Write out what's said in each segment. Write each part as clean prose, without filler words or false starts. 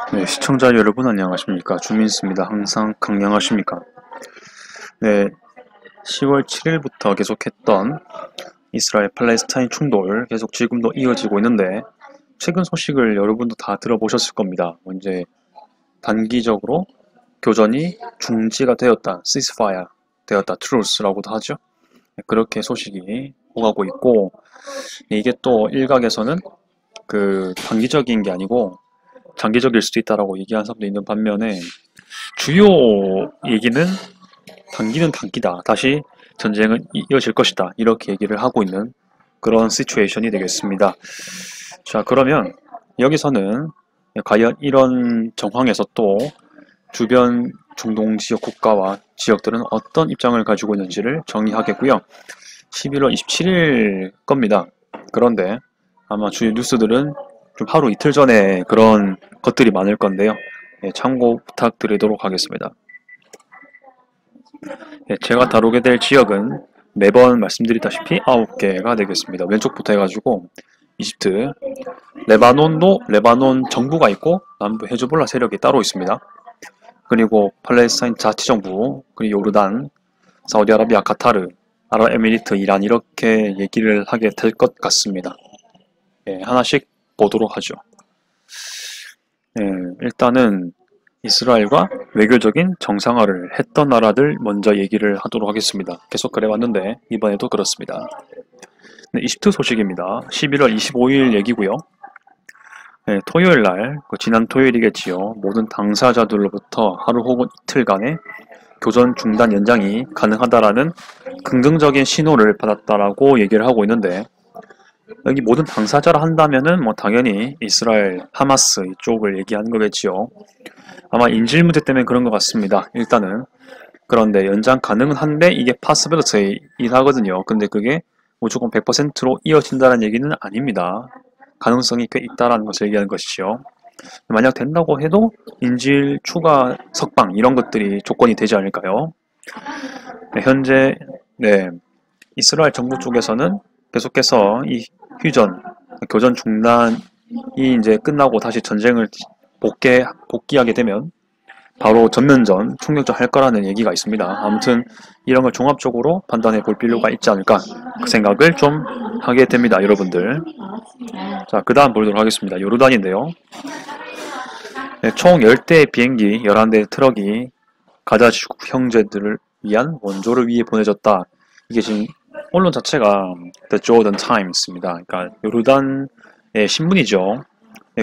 네, 시청자 여러분 안녕하십니까? 주민수입니다. 항상 강령하십니까? 네, 10월 7일부터 계속했던 이스라엘 팔레스타인 충돌 계속 지금도 이어지고 있는데 최근 소식을 여러분도 다 들어보셨을 겁니다. 이제 단기적으로 교전이 중지가 되었다, ceasefire 되었다, truce라고도 하죠. 네, 그렇게 소식이 오가고 있고 이게 또 일각에서는 그 단기적인 게 아니고 장기적일 수도 있다라고 얘기하는 사람도 있는 반면에 주요 얘기는 단기는 단기다. 다시 전쟁은 이어질 것이다. 이렇게 얘기를 하고 있는 그런 시츄에이션이 되겠습니다. 자, 그러면 여기서는 과연 이런 정황에서 또 주변 중동 지역 국가와 지역들은 어떤 입장을 가지고 있는지를 정리하겠고요. 11월 27일 겁니다. 그런데 아마 주요 뉴스들은 좀 하루 이틀 전에 그런 것들이 많을 건데요. 참고 부탁드리도록 하겠습니다. 제가 다루게 될 지역은 매번 말씀드리다시피 9개가 되겠습니다. 왼쪽부터 해가지고 이집트, 레바논도 레바논 정부가 있고 남부 헤즈볼라 세력이 따로 있습니다. 그리고 팔레스타인 자치정부, 그리고 요르단, 사우디아라비아, 카타르, 아랍에미리트, 이란 이렇게 얘기를 하게 될 것 같습니다. 하나씩 보도록 하죠. 일단은 이스라엘과 외교적인 정상화를 했던 나라들 먼저 얘기를 하도록 하겠습니다. 계속 그래왔는데 이번에도 그렇습니다. 네, 이집트 소식입니다. 11월 25일 얘기고요. 토요일 날, 지난 토요일이겠지요. 모든 당사자들로부터 하루 혹은 이틀간의 교전 중단 연장이 가능하다라는 긍정적인 신호를 받았다라고 얘기를 하고 있는데 여기 모든 당사자라 한다면은 뭐 당연히 이스라엘, 하마스 이쪽을 얘기하는 거겠지요. 아마 인질 문제 때문에 그런 것 같습니다. 일단은 그런데 연장 가능은 한데 이게 possibility이긴 하거든요. 근데 그게 무조건 100%로 이어진다는 얘기는 아닙니다. 가능성이 꽤 있다라는 것을 얘기하는 것이죠. 만약 된다고 해도 인질 추가 석방 이런 것들이 조건이 되지 않을까요? 네, 현재 이스라엘 정부 쪽에서는 계속해서 이 휴전, 교전 중단이 이제 끝나고 다시 전쟁을 복귀하게 되면 바로 전면전, 총력전 할 거라는 얘기가 있습니다. 아무튼 이런 걸 종합적으로 판단해 볼 필요가 있지 않을까 그 생각을 좀 하게 됩니다, 여러분들. 자, 그 다음 보도록 하겠습니다. 요르단인데요. 총 10대의 비행기, 11대의 트럭이 가자 지구 형제들을 위한 원조를 위해 보내졌다. 이게 지금 언론 자체가 The Jordan Times입니다. 그러니까 요르단의 신문이죠.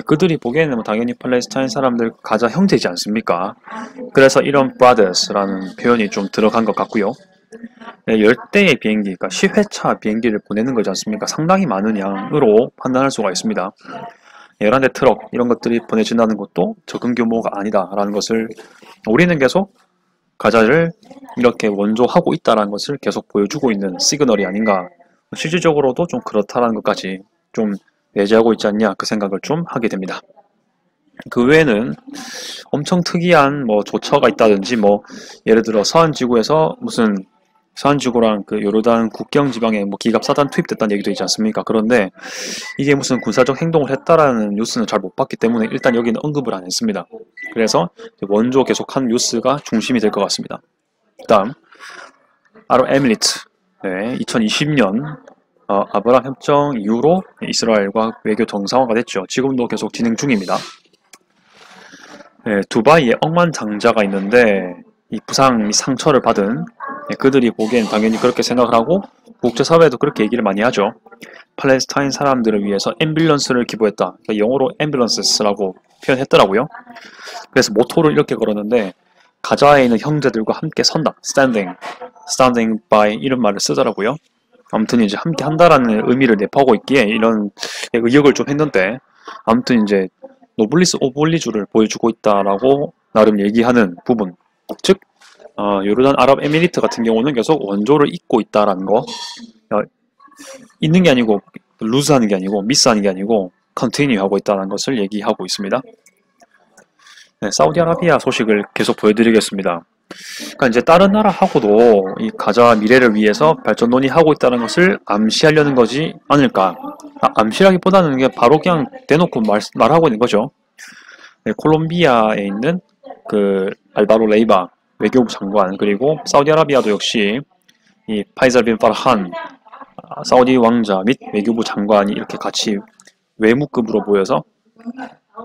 그들이 보기에는 뭐 당연히 팔레스타인 사람들 가자 형제이지 않습니까? 그래서 이런 brothers라는 표현이 좀 들어간 것 같고요. 10대의 비행기, 그러니까 10회차 비행기를 보내는 거지 않습니까? 상당히 많은 양으로 판단할 수가 있습니다. 11대 트럭 이런 것들이 보내진다는 것도 적은 규모가 아니다라는 것을 우리는 계속 가자를 이렇게 원조하고 있다는 것을 계속 보여주고 있는 시그널이 아닌가. 실질적으로도 좀 그렇다라는 것까지 좀 내재하고 있지 않냐 그 생각을 좀 하게 됩니다. 그 외에는 엄청 특이한 뭐 조처가 있다든지 뭐 예를 들어 서한지구에서 무슨 서한지구랑 그 요르단 국경 지방에 뭐 기갑사단 투입됐다는 얘기도 있지 않습니까? 그런데 이게 무슨 군사적 행동을 했다라는 뉴스는 잘 못 봤기 때문에 일단 여기는 언급을 안 했습니다. 그래서 원조 계속한 뉴스가 중심이 될 것 같습니다. 다음 아랍에미리트 2020년 아브라함 협정 이후로 이스라엘과 외교 정상화가 됐죠. 지금도 계속 진행 중입니다. 두바이에 억만장자가 있는데 이 부상, 이 상처를 받은 그들이 보기엔 당연히 그렇게 생각을 하고 국제사회도 그렇게 얘기를 많이 하죠. 팔레스타인 사람들을 위해서 앰뷸런스를 기부했다. 그러니까 영어로 앰뷸런스라고 표현했더라고요. 그래서 모토를 이렇게 걸었는데 가자에 있는 형제들과 함께 선다. standing by 이런 말을 쓰더라고요. 아무튼 이제 함께 한다라는 의미를 내포하고 있기에 이런 의역을 좀 했는데 아무튼 이제 노블리스 오블리주를 보여주고 있다라고 나름 얘기하는 부분. 즉 요르단 아랍에미리트 같은 경우는 계속 원조를 잇고 있다라는 거. 있는 게 아니고 루즈하는 게 아니고 미스하는 게 아니고 컨티뉴 하고 있다는 것을 얘기하고 있습니다. 사우디아라비아 소식을 계속 보여드리겠습니다. 그러니까 이제 다른 나라하고도 이 가자 미래를 위해서 발전 논의하고 있다는 것을 암시하려는 거지 않을까. 암시라기보다는 이게 바로 그냥 대놓고 말하고 있는 거죠. 네, 콜롬비아에 있는 그 알바로 레이바 외교부 장관, 그리고 사우디아라비아도 역시 이 파이살 빈 파르한 사우디 왕자 및 외교부 장관이 이렇게 같이 외무급으로 모여서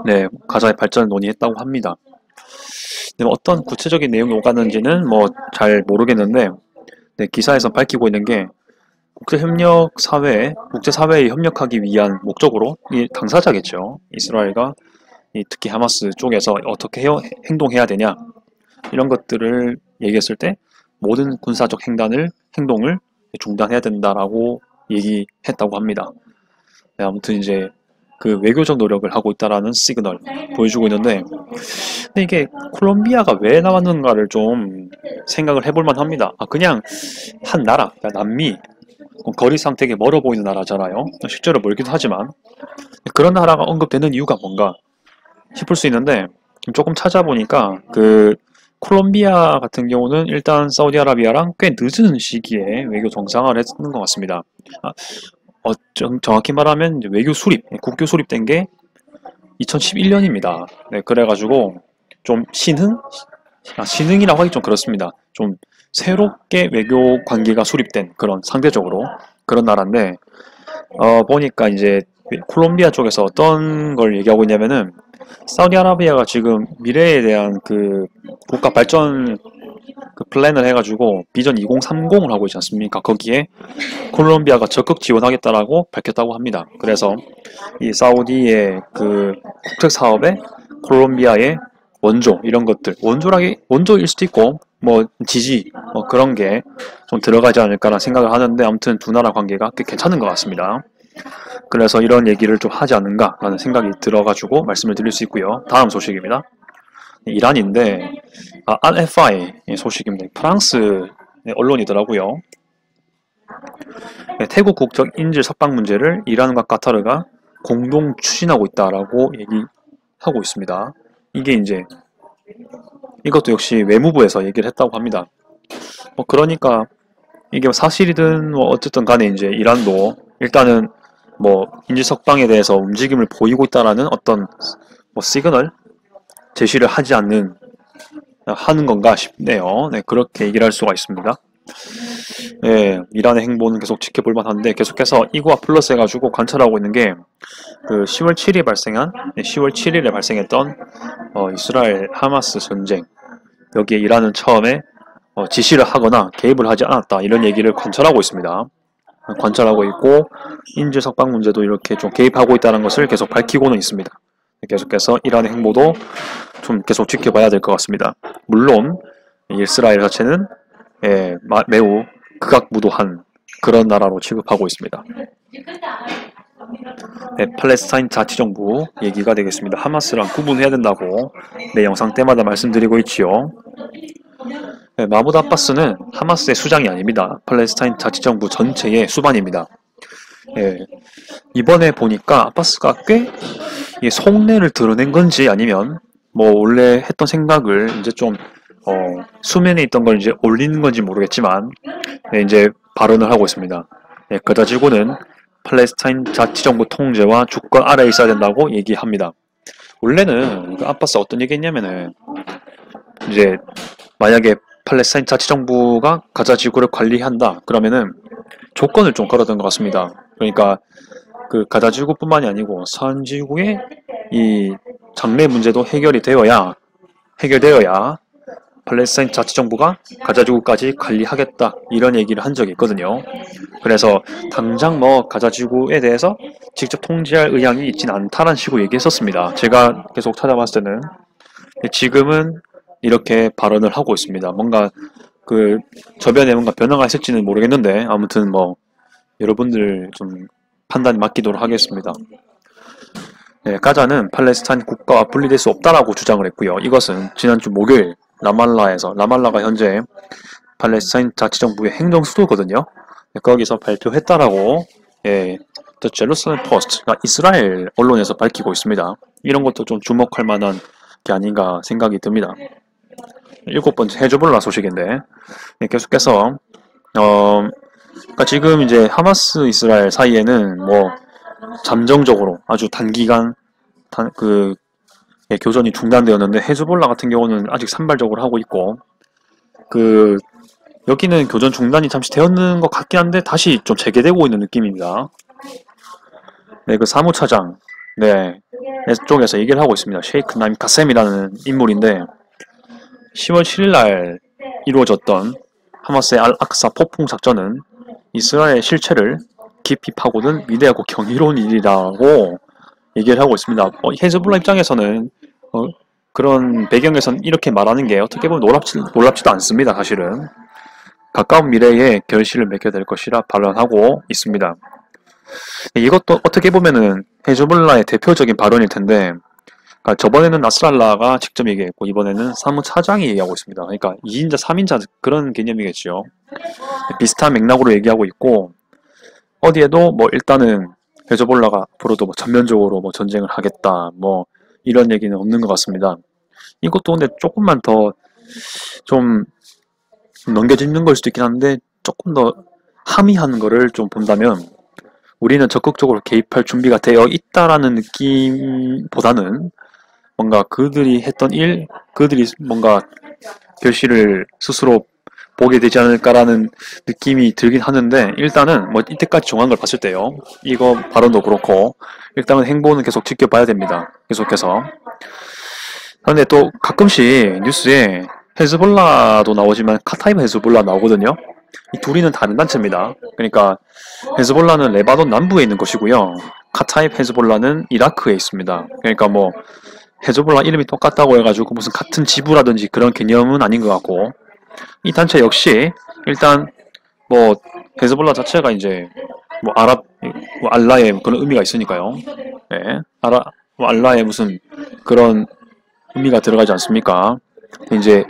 네, 가자의 발전을 논의했다고 합니다. 네, 어떤 구체적인 내용이 오가는지는 뭐 잘 모르겠는데 네, 기사에서 밝히고 있는 게 국제사회에 협력하기 위한 목적으로 이 당사자겠죠. 이스라엘과 특히 하마스 쪽에서 어떻게 행동해야 되냐 이런 것들을 얘기했을 때 모든 군사적 행동을 중단해야 된다라고 얘기했다고 합니다. 네, 아무튼 이제 그 외교적 노력을 하고 있다라는 시그널 보여주고 있는데, 근데 이게 콜롬비아가 왜 나왔는가를 좀 생각을 해볼 만합니다. 그냥 한 나라, 그러니까 남미, 거리상 되게 멀어 보이는 나라잖아요. 실제로 멀기도 하지만 그런 나라가 언급되는 이유가 뭔가 싶을 수 있는데, 조금 찾아보니까 그 콜롬비아 같은 경우는 일단 사우디아라비아랑 꽤 늦은 시기에 외교 정상화를 했는 것 같습니다. 정확히 말하면 이제 국교 수립된 게 2011년입니다. 네, 그래가지고 좀 신흥이라고 하기 좀 그렇습니다. 좀 새롭게 외교 관계가 수립된 그런 상대적으로 그런 나라인데, 보니까 이제 콜롬비아 쪽에서 어떤 걸 얘기하고 있냐면은 사우디아라비아가 지금 미래에 대한 그 국가 발전 그 플랜을 해가지고 비전 2030을 하고 있지 않습니까? 거기에 콜롬비아가 적극 지원하겠다라고 밝혔다고 합니다. 그래서 이 사우디의 그 국책 사업에 콜롬비아의 원조 이런 것들, 원조일 수도 있고 뭐 지지 뭐 그런 게 좀 들어가지 않을까라는 생각을 하는데, 아무튼 두 나라 관계가 꽤 괜찮은 것 같습니다. 그래서 이런 얘기를 좀 하지 않는가라는 생각이 들어가지고 말씀을 드릴 수 있고요. 다음 소식입니다. 이란인데 RFI 소식입니다. 프랑스 언론이더라고요. 태국 국적 인질 석방 문제를 이란과 카타르가 공동 추진하고 있다라고 얘기하고 있습니다. 이게 이제 이것도 역시 외무부에서 얘기를 했다고 합니다. 그러니까 이게 사실이든 뭐 어쨌든 간에 이제 이란도 일단은 뭐 인질 석방에 대해서 움직임을 보이고 있다라는 어떤 뭐 시그널 제시를 하는 건가 싶네요. 네, 그렇게 얘기를 할 수가 있습니다. 네, 이란의 행보는 계속 지켜볼 만한데, 계속해서 이거와 플러스 해가지고 관찰하고 있는 게 그 10월 7일에 발생했던 이스라엘 하마스 전쟁, 여기에 이란은 처음에 지시를 하거나 개입을 하지 않았다 이런 얘기를 관찰하고 있습니다. 관찰하고 있고 인질 석방 문제도 이렇게 좀 개입하고 있다는 것을 계속 밝히고는 있습니다. 계속해서 이란의 행보도 좀 계속 지켜봐야 될 것 같습니다. 물론 이스라엘 자체는 매우 극악무도한 그런 나라로 취급하고 있습니다. 네, 팔레스타인 자치정부 얘기가 되겠습니다. 하마스랑 구분해야 된다고 영상 때마다 말씀드리고 있지요. 네, 마무드 아바스는 하마스의 수장이 아닙니다. 팔레스타인 자치정부 전체의 수반입니다. 네, 이번에 보니까 아바스가 꽤 속내를 드러낸 건지 아니면 뭐 원래 했던 생각을 이제 좀 수면에 있던 걸 이제 올리는 건지 모르겠지만 이제 발언을 하고 있습니다. 그다지고는 팔레스타인 자치정부 통제와 주권 아래에 있어야 된다고 얘기합니다. 원래는 아바스 어떤 얘기했냐면은 이제 만약에 팔레스타인 자치정부가 가자 지구를 관리한다 그러면은 조건을 좀 걸었던 것 같습니다. 그러니까 그 가자 지구뿐만이 아니고 서한 지구의 이 장래 문제도 해결되어야 팔레스타인 자치정부가 가자지구까지 관리하겠다 이런 얘기를 한 적이 있거든요. 그래서 당장 뭐 가자지구에 대해서 직접 통제할 의향이 있진 않다는 식으로 얘기했었습니다. 제가 계속 찾아봤을 때는. 지금은 이렇게 발언을 하고 있습니다. 뭔가 그 저변에 뭔가 변화가 있을지는 모르겠는데 아무튼 뭐 여러분들 좀 판단 맡기도록 하겠습니다. 네, 가자는 팔레스타인 국가와 분리될 수 없다라고 주장을 했고요. 이것은 지난주 목요일 라말라가 현재 팔레스타인 자치정부의 행정 수도거든요. 네, 거기서 발표했다라고 The Jerusalem Post가 이스라엘 언론에서 밝히고 있습니다. 이런 것도 좀 주목할 만한 게 아닌가 생각이 듭니다. 7번째 헤즈볼라 소식인데 계속해서 그러니까 지금 이제 하마스 이스라엘 사이에는 뭐 잠정적으로 아주 단기간 예, 교전이 중단되었는데 헤즈볼라 같은 경우는 아직 산발적으로 하고 있고 그 여기는 교전 중단이 잠시 되었는 것 같긴 한데 다시 좀 재개되고 있는 느낌입니다. 네, 그 사무차장 네 쪽에서 얘기를 하고 있습니다. 셰이크 나임 카셈이라는 인물인데 10월 7일 날 이루어졌던 하마스의 알악사 폭풍 작전은 이스라엘의 실체를 깊이 파고든 위대하고 경이로운 일이라고 얘기를 하고 있습니다. 헤즈볼라 입장에서는 그런 배경에선 이렇게 말하는 게 어떻게 보면 놀랍지도 않습니다. 사실은 가까운 미래에 결실을 맺게 될 것이라 발언하고 있습니다. 이것도 어떻게 보면은 헤즈볼라의 대표적인 발언일 텐데 그러니까 저번에는 나스랄라가 직접 얘기했고 이번에는 사무차장이 얘기하고 있습니다. 그러니까 2인자, 3인자 그런 개념이겠죠. 비슷한 맥락으로 얘기하고 있고 어디에도 뭐 일단은 헤즈볼라가 앞으로도 뭐 전면적으로 뭐 전쟁을 하겠다 뭐 이런 얘기는 없는 것 같습니다. 이것도 근데 조금만 더 좀 넘겨짚는 걸 수도 있긴 한데 조금 더 함의하는 거를 좀 본다면 우리는 적극적으로 개입할 준비가 되어 있다라는 느낌보다는 뭔가 그들이 했던 일, 그들이 뭔가 결실을 스스로 보게 되지 않을까라는 느낌이 들긴 하는데 일단은 뭐 이때까지 정한 걸 봤을 때요. 이거 발언도 그렇고 일단은 행보는 계속 지켜봐야 됩니다. 계속해서. 그런데 또 가끔씩 뉴스에 헤즈볼라도 나오지만 카타이브 헤즈볼라 나오거든요. 이 둘이는 다른 단체입니다. 그러니까 헤즈볼라는 레바논 남부에 있는 것이고요. 카타이브 헤즈볼라는 이라크에 있습니다. 그러니까 뭐 헤즈볼라 이름이 똑같다고 해가지고 무슨 같은 지부라든지 그런 개념은 아닌 것 같고 이 단체 역시 일단 뭐 헤즈볼라 자체가 이제 뭐 뭐 알라의 그런 의미가 있으니까요. 네, 뭐 알라의 무슨 그런 의미가 들어가지 않습니까? 이제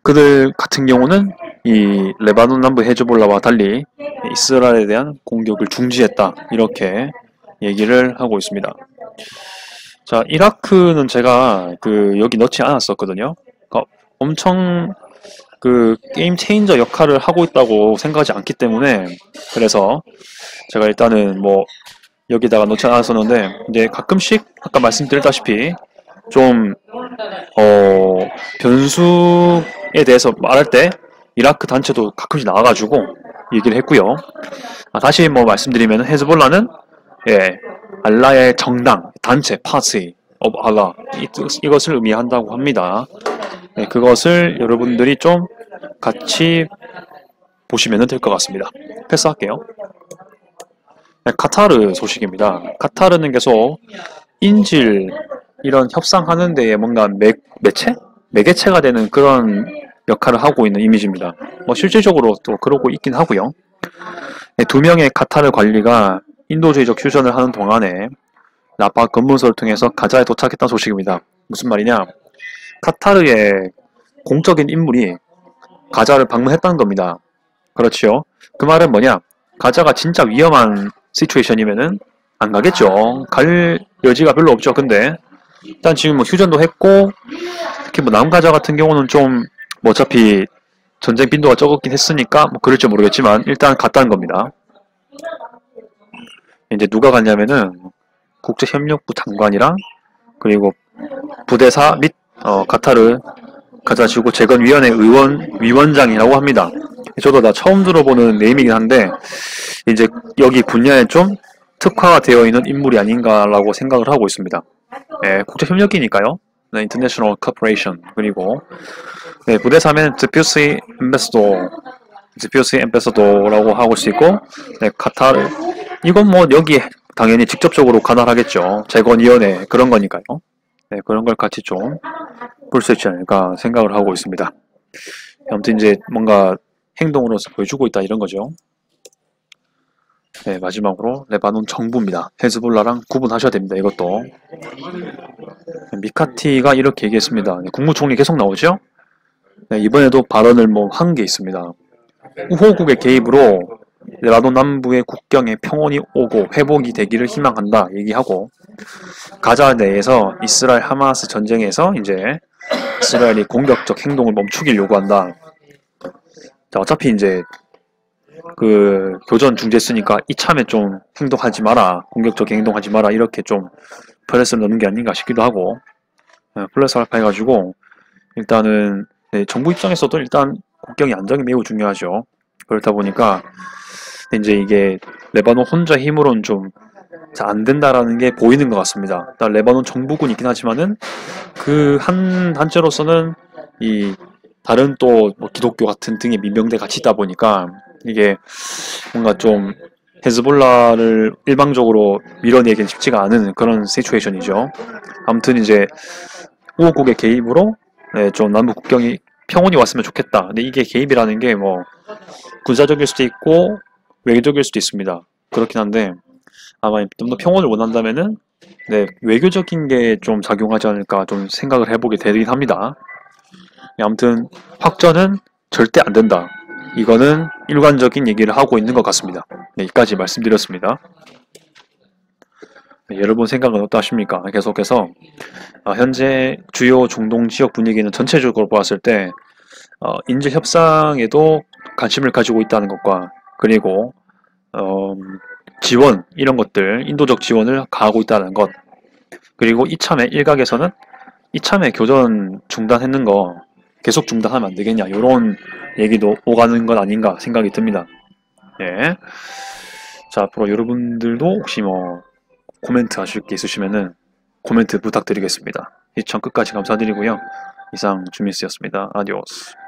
그들 같은 경우는 이 레바논 남부 헤즈볼라와 달리 이스라엘에 대한 공격을 중지했다 이렇게 얘기를 하고 있습니다. 자, 이라크는 제가 여기 넣지 않았었거든요. 그러니까 엄청 게임 체인저 역할을 하고 있다고 생각하지 않기 때문에 그래서 제가 일단은 뭐 여기다가 넣지 않았었는데 이제 가끔씩 아까 말씀드렸다시피 좀 변수에 대해서 말할 때 이라크 단체도 가끔씩 나와가지고 얘기를 했고요. 다시 뭐 말씀드리면 헤즈볼라는 예, 알라의 정당, 단체, 파티 오브 알라 이것을 의미한다고 합니다. 네, 그것을 여러분들이 좀 같이 보시면 될 것 같습니다. 패스할게요. 네, 카타르 소식입니다. 카타르는 계속 인질 이런 협상하는 데에 뭔가 매개체가 되는 그런 역할을 하고 있는 이미지입니다. 뭐 실질적으로 또 그러고 있긴 하고요. 네, 2명의 카타르 관리가 인도주의적 휴전을 하는 동안에 라파 검문소를 통해서 가자에 도착했다는 소식입니다. 무슨 말이냐? 카타르의 공적인 인물이 가자를 방문했다는 겁니다. 그렇지요. 그 말은 뭐냐? 가자가 진짜 위험한 시츄에이션이면은 안 가겠죠. 갈 여지가 별로 없죠. 근데 일단 지금 뭐 휴전도 했고 특히 뭐 남가자 같은 경우는 좀 뭐 어차피 전쟁 빈도가 적었긴 했으니까 뭐 그럴지 모르겠지만 일단 갔다는 겁니다. 이제 누가 갔냐면은 국제협력부 장관이랑 그리고 부대사 및 카타르 가자지구 재건위원회 위원장이라고 합니다. 저도 나 처음 들어보는 네임이긴 한데 이제 여기 분야에 좀 특화가 되어 있는 인물이 아닌가라고 생각을 하고 있습니다. 네, 국제협력이니까요. 네, International Cooperation 그리고 네, 부대사면 Deputy Ambassador라고 하고 수 있고 네, 카타르 이건 뭐 여기 당연히 직접적으로 관할하겠죠. 재건위원회 그런 거니까요. 네, 그런 걸 같이 좀 볼 수 있지 않을까 생각을 하고 있습니다. 아무튼 이제 뭔가 행동으로서 보여주고 있다 이런 거죠. 네, 마지막으로 레바논 정부입니다. 헤즈볼라랑 구분하셔야 됩니다. 이것도 미카티가 이렇게 얘기했습니다. 네, 국무총리 계속 나오죠? 네, 이번에도 발언을 뭐 한 게 있습니다. 우호국의 개입으로 레바논 남부의 국경에 평온이 오고 회복이 되기를 희망한다 얘기하고 가자 내에서 이스라엘 하마스 전쟁에서 이제 이스라엘이 공격적 행동을 멈추길 요구한다. 자, 어차피 이제 교전 중지했으니까 이참에 좀 행동하지 마라, 공격적 행동하지 마라 이렇게 좀 프레스를 넣는 게 아닌가 싶기도 하고 플러스 알파 해가지고 일단은 네, 정부 입장에서도 일단 국경의 안정이 매우 중요하죠. 그렇다 보니까 이제 이게 레바논 혼자 힘으로는 좀 잘 안 된다라는 게 보이는 것 같습니다. 일단 레바논 정부군이 있긴 하지만은 그 한 단체로서는 이 다른 또 뭐 기독교 같은 등의 민병대 같이 있다 보니까 이게 뭔가 좀 헤즈볼라를 일방적으로 밀어내기는 쉽지가 않은 그런 시츄에이션이죠. 아무튼 이제 우호국의 개입으로 네, 좀 남북 국경이 평온이 왔으면 좋겠다. 근데 이게 개입이라는 게 뭐 군사적일 수도 있고 외교적일 수도 있습니다. 그렇긴 한데 아마 좀 더 평온을 원한다면은 네, 외교적인 게 좀 작용하지 않을까 좀 생각을 해보게 되긴 합니다. 네, 아무튼 확전은 절대 안 된다. 이거는 일관적인 얘기를 하고 있는 것 같습니다. 네, 여기까지 말씀드렸습니다. 네, 여러분 생각은 어떠하십니까? 계속해서 현재 주요 중동 지역 분위기는 전체적으로 보았을 때 인재 협상에도 관심을 가지고 있다는 것과 그리고 어, 지원 이런 것들 인도적 지원을 가하고 있다는 것 그리고 이참에 일각에서는 이참에 교전 중단했는 거 계속 중단하면 안 되겠냐 이런 얘기도 오가는 것 아닌가 생각이 듭니다. 예. 자 앞으로 여러분들도 혹시 뭐 코멘트 하실 게 있으시면은 코멘트 부탁드리겠습니다. 시청 끝까지 감사드리고요. 이상 주미스였습니다. 아디오스.